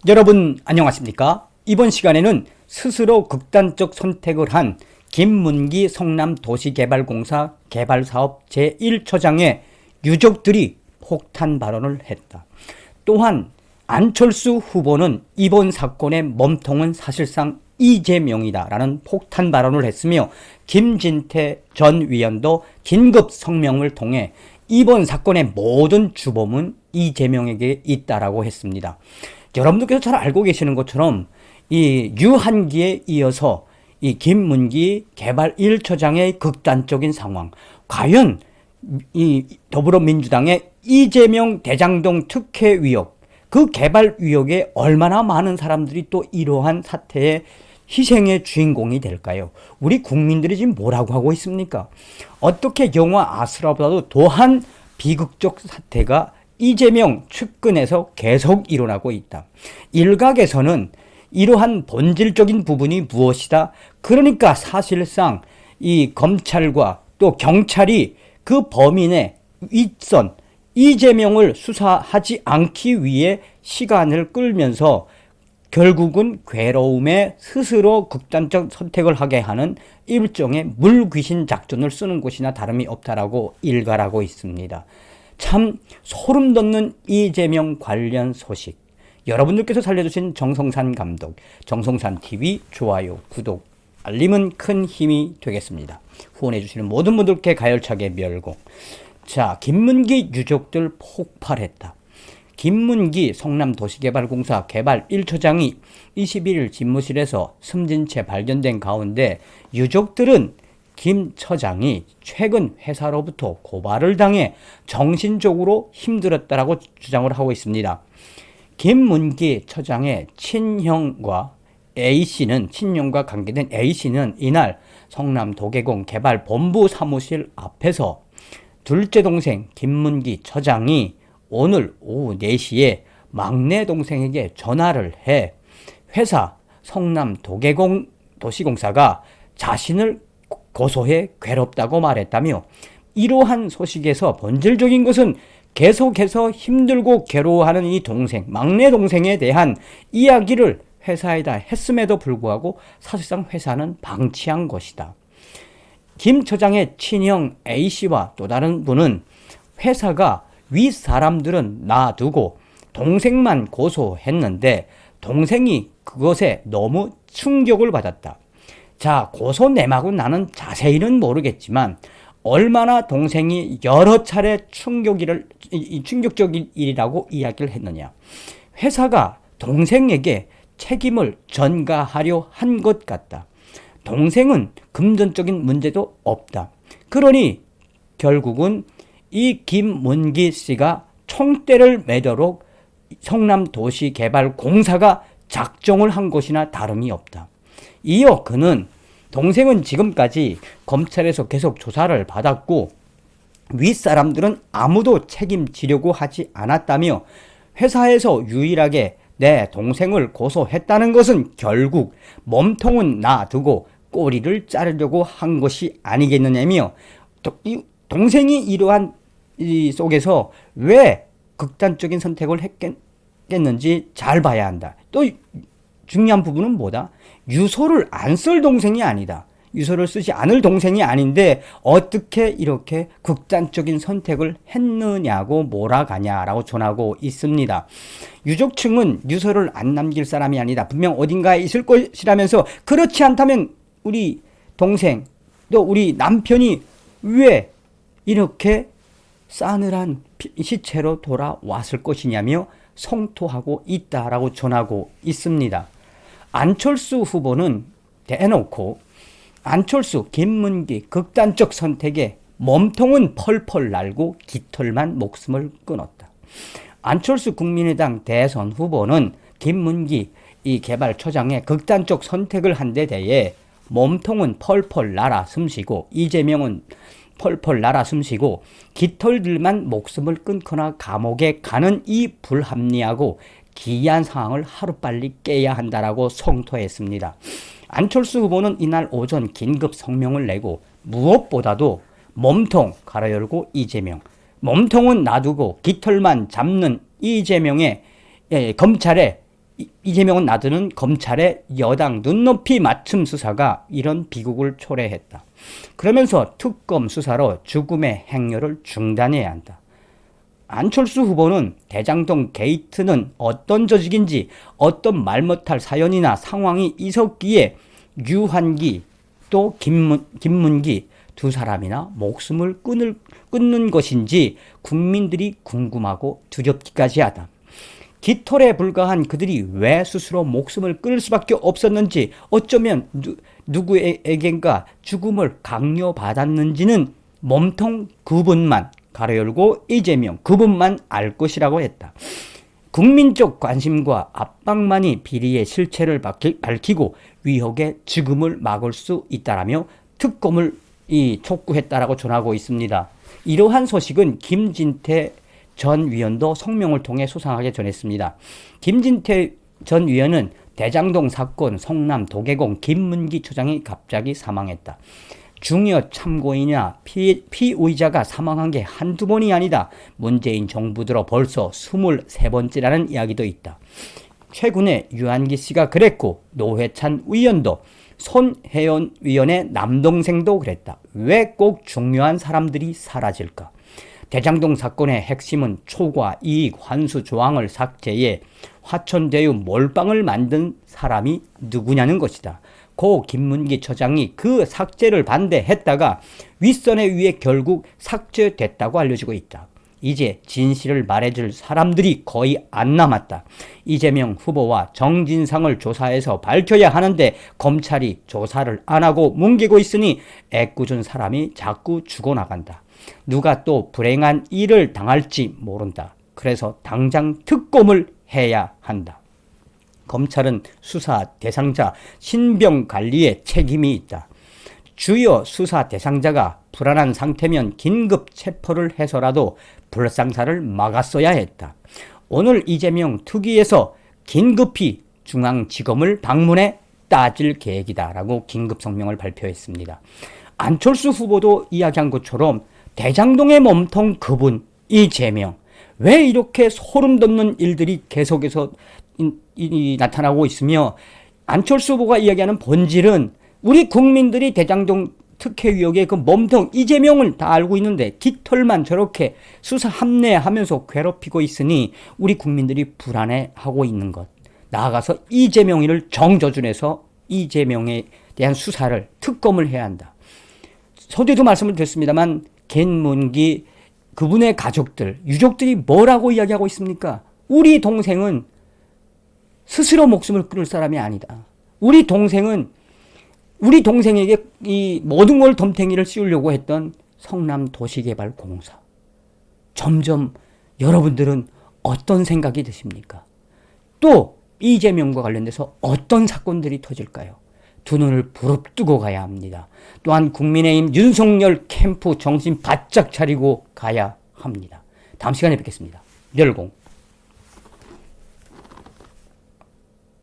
여러분 안녕하십니까? 이번 시간에는 스스로 극단적 선택을 한 김문기 성남도시개발공사 개발사업 제1처장의 유족들이 폭탄 발언을 했다. 또한 안철수 후보는 이번 사건의 몸통은 사실상 이재명이다라는 폭탄 발언을 했으며 김진태 전 위원도 긴급 성명을 통해 이번 사건의 모든 주범은 이재명에게 있다라고 했습니다. 여러분들께서 잘 알고 계시는 것처럼 이 유한기에 이어서 이 김문기 개발 1처장의 극단적인 상황, 과연 이 더불어민주당의 이재명 대장동 특혜 의혹, 그 개발 의혹에 얼마나 많은 사람들이 또 이러한 사태의 희생의 주인공이 될까요? 우리 국민들이 지금 뭐라고 하고 있습니까? 어떻게 영화 아수라보다도 더한 비극적 사태가 이재명 측근에서 계속 일어나고 있다. 일각에서는 이러한 본질적인 부분이 무엇이다? 그러니까 사실상 이 검찰과 또 경찰이 그 범인의 윗선 이재명을 수사하지 않기 위해 시간을 끌면서 결국은 괴로움에 스스로 극단적 선택을 하게 하는 일종의 물귀신 작전을 쓰는 것이나 다름이 없다라고 일갈하고 있습니다. 참 소름 돋는 이재명 관련 소식, 여러분들께서 살려주신 정성산 감독, 정성산TV 좋아요, 구독, 알림은 큰 힘이 되겠습니다. 후원해주시는 모든 분들께 가열차게 멸공. 자, 김문기 유족들 폭발했다. 김문기 성남도시개발공사 개발 1처장이 21일 집무실에서 숨진 채 발견된 가운데 유족들은 김 처장이 최근 회사로부터 고발을 당해 정신적으로 힘들었다라고 주장을 하고 있습니다. 김문기 처장의 친형과 친형과 관계된 A씨는 이날 성남도계공 개발본부 사무실 앞에서 둘째 동생 김문기 처장이 오늘 오후 4시에 막내 동생에게 전화를 해 회사 성남도계공 도시공사가 자신을 고소해 괴롭다고 말했다며, 이러한 소식에서 본질적인 것은 계속해서 힘들고 괴로워하는 이 동생, 막내 동생에 대한 이야기를 회사에다 했음에도 불구하고 사실상 회사는 방치한 것이다. 김 처장의 친형 A씨와 또 다른 분은 회사가 윗사람들은 놔두고 동생만 고소했는데 동생이 그것에 너무 충격을 받았다. 자, 고소 내막은 나는 자세히는 모르겠지만 얼마나 동생이 여러 차례 충격적인 일이라고 이야기를 했느냐. 회사가 동생에게 책임을 전가하려 한 것 같다. 동생은 금전적인 문제도 없다. 그러니 결국은 이 김문기 씨가 총대를 매도록 성남도시개발공사가 작정을 한 것이나 다름이 없다. 이어 그는 동생은 지금까지 검찰에서 계속 조사를 받았고 윗사람들은 아무도 책임지려고 하지 않았다며, 회사에서 유일하게 내 동생을 고소했다는 것은 결국 몸통은 놔두고 꼬리를 자르려고 한 것이 아니겠느냐며, 동생이 이러한 이 속에서 왜 극단적인 선택을 했겠는지 잘 봐야 한다. 또 중요한 부분은 뭐다? 유서를 안 쓸 동생이 아니다. 유서를 쓰지 않을 동생이 아닌데 어떻게 이렇게 극단적인 선택을 했느냐고 몰아가냐라고 전하고 있습니다. 유족층은 유서를 안 남길 사람이 아니다. 분명 어딘가에 있을 것이라면서, 그렇지 않다면 우리 동생 또 우리 남편이 왜 이렇게 싸늘한 시체로 돌아왔을 것이냐며 성토하고 있다라고 전하고 있습니다. 안철수 후보는 대놓고 안철수, 김문기 극단적 선택에 몸통은 펄펄 날고 깃털만 목숨을 끊었다. 안철수 국민의당 대선 후보는 김문기 이 개발처장의 극단적 선택을 한 데 대해 몸통은 펄펄 날아 숨쉬고 이재명은 펄펄 날아 숨쉬고 깃털들만 목숨을 끊거나 감옥에 가는 이 불합리하고 기이한 상황을 하루빨리 깨야 한다라고 성토했습니다. 안철수 후보는 이날 오전 긴급 성명을 내고 무엇보다도 몸통 가로 열고 이재명, 몸통은 놔두고 깃털만 잡는 이재명의 검찰의 이재명은 나드는 검찰의 여당 눈높이 맞춤 수사가 이런 비극을 초래했다. 그러면서 특검 수사로 죽음의 행렬을 중단해야 한다. 안철수 후보는 대장동 게이트는 어떤 조직인지 어떤 말 못할 사연이나 상황이 있었기에 유한기 또 김문기 두 사람이나 목숨을 끊는 것인지 국민들이 궁금하고 두렵기까지 하다. 깃털에 불과한 그들이 왜 스스로 목숨을 끊을 수밖에 없었는지, 어쩌면 누구에겐가 죽음을 강요받았는지는 몸통 그분만, 가로 열고 이재명 그분만 알 것이라고 했다. 국민적 관심과 압박만이 비리의 실체를 밝히고 위협의 죽음을 막을 수 있다라며 특검을 촉구했다라고 전하고 있습니다. 이러한 소식은 김진태 전 위원도 성명을 통해 소상하게 전했습니다. 김진태 전 위원은 대장동 사건 성남 도계공 김문기 처장이 갑자기 사망했다. 중요 참고인이나 피의자가 사망한 게 한두 번이 아니다. 문재인 정부 들어 벌써 23번째라는 이야기도 있다. 최근에 유한기 씨가 그랬고 노회찬 의원도, 손혜원 위원의 남동생도 그랬다. 왜 꼭 중요한 사람들이 사라질까? 대장동 사건의 핵심은 초과 이익 환수 조항을 삭제해 화천대유 몰빵을 만든 사람이 누구냐는 것이다. 고 김문기 처장이 그 삭제를 반대했다가 윗선에 의해 결국 삭제됐다고 알려지고 있다. 이제 진실을 말해줄 사람들이 거의 안 남았다. 이재명 후보와 정진상을 조사해서 밝혀야 하는데 검찰이 조사를 안 하고 뭉개고 있으니 애꿎은 사람이 자꾸 죽어나간다. 누가 또 불행한 일을 당할지 모른다. 그래서 당장 특검을 해야 한다. 검찰은 수사 대상자 신병 관리에 책임이 있다. 주요 수사 대상자가 불안한 상태면 긴급 체포를 해서라도 불상사를 막았어야 했다. 오늘 이재명 특위에서 긴급히 중앙지검을 방문해 따질 계획이다라고 긴급 성명을 발표했습니다. 안철수 후보도 이야기한 것처럼 대장동의 몸통 그분 이재명, 왜 이렇게 소름 돋는 일들이 계속해서 나타나고 있으며, 안철수 후보가 이야기하는 본질은 우리 국민들이 대장동 특혜 의혹의 그 몸통 이재명을 다 알고 있는데 깃털만 저렇게 수사 합리화하면서 괴롭히고 있으니 우리 국민들이 불안해하고 있는 것. 나아가서 이재명을 정조준해서 이재명에 대한 수사를, 특검을 해야 한다. 서두에도 말씀을 드렸습니다만 김문기 그분의 가족들, 유족들이 뭐라고 이야기하고 있습니까? 우리 동생은 스스로 목숨을 끊을 사람이 아니다. 우리 동생에게 이 모든 걸 덤탱이를 씌우려고 했던 성남 도시개발공사. 점점 여러분들은 어떤 생각이 드십니까? 또 이재명과 관련돼서 어떤 사건들이 터질까요? 두 눈을 부릅뜨고 가야 합니다. 또한 국민의힘 윤석열 캠프 정신 바짝 차리고 가야 합니다. 다음 시간에 뵙겠습니다. 열공.